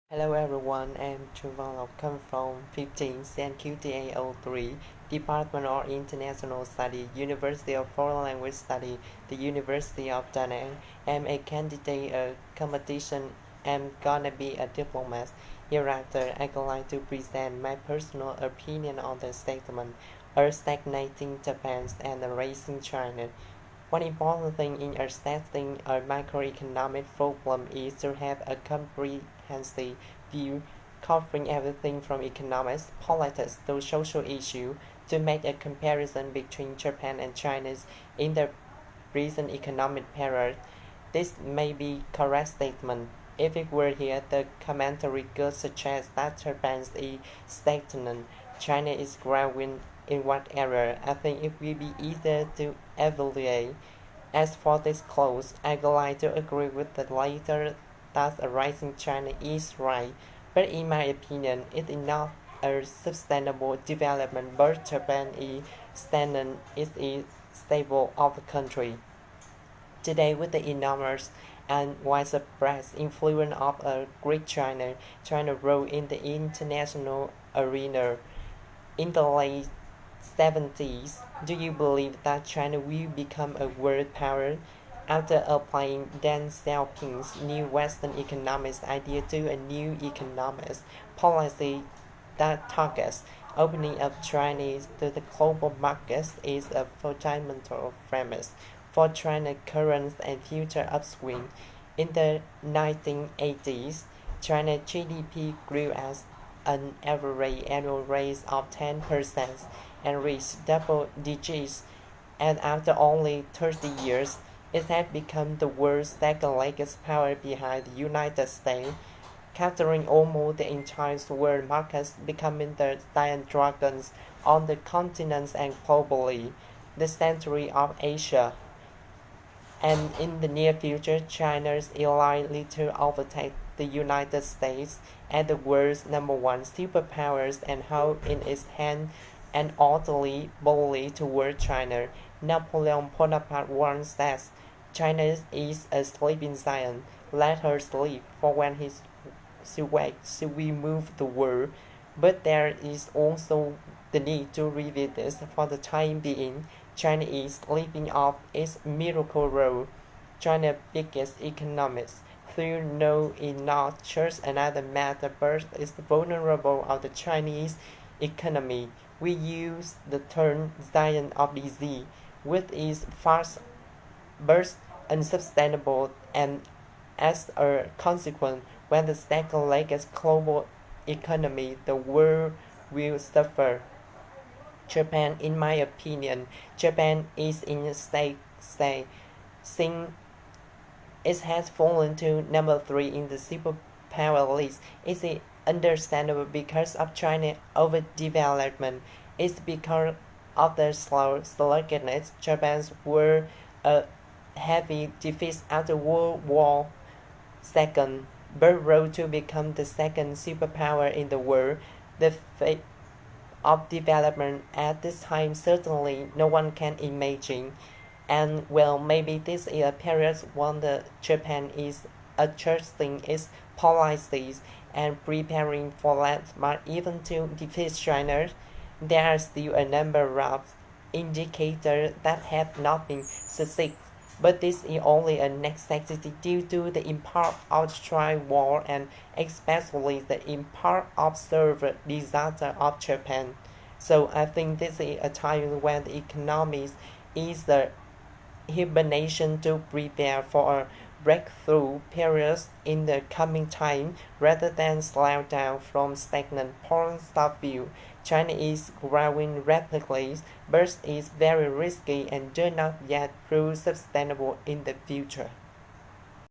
Hello everyone, I'm Trương Văn Lộc, come from 15Cnqth03, Department of International Study, University of Foreign Language Study, the University of Đhđn. I'm a candidate at competition. I'm gonna be a diplomat. Hereafter, I'd like to present my personal opinion on the statement, a stagnating Japan and a rising China. One important thing in assessing a macroeconomic problem is to have a comprehensive view covering everything from economics, politics to social issues to make a comparison between Japan and China in the recent economic period. This may be correct statement. If it were here, the commentary could suggest that Japan is stagnant, China is growing. In what area? I think it will be easier to evaluate. As for this clause, I'd like to agree with the latter that a rising China is right, but in my opinion, it is not a sustainable development, but Japan is stagnant, it is stable of the country. Today, with the enormous and widespread influence of a great China role in the international arena. In the late 70s, do you believe that China will become a world power? After applying Deng Xiaoping's new Western economics idea to a new economics policy that targets opening up China to the global markets is a fundamental premise for China's current and future upswing. In the 1980s, China's GDP grew at an average annual rate of 10% and reached double digits, and after only 30 years, it had become the world's second-largest power behind the United States, capturing almost the entire world markets, becoming the giant dragons on the continents and globally, the century of Asia. And in the near future, China is likely to overtake the United States as the world's #1 superpower and hold in its hand an orderly boldly toward China. Napoleon Bonaparte once said, "China is a sleeping giant. Let her sleep, for when she wakes, she will move the world." But there is also the need to revisit this. For the time being, China is sleeping off its miracle role. China's biggest economist, though no, is not just another matter, but is vulnerable of the Chinese economy. We use the term giant of disease, which is fast, but unsustainable, and as a consequence, when the second-largest global economy, the world will suffer. Japan, in my opinion, Japan is in a state since it has fallen to #3 in the superpower list. It is understandable because of China's overdevelopment. It's because of the slow sluggishness. Japan's were a heavy defeat after World War II, but rose to become the second superpower in the world. The fate of development at this time certainly no one can imagine. And well, maybe this is a period when Japan is adjusting its policies and preparing for that, but even to defeat China, there are still a number of indicators that have not been succeeded. But this is only a necessity due to the impact of the trade war and especially the impact of severe disaster of Japan. So I think this is a time when the economy is the hibernation to prepare for a breakthrough periods in the coming time rather than slow down from stagnant point of view. China is growing rapidly, but is very risky and do not yet prove sustainable in the future.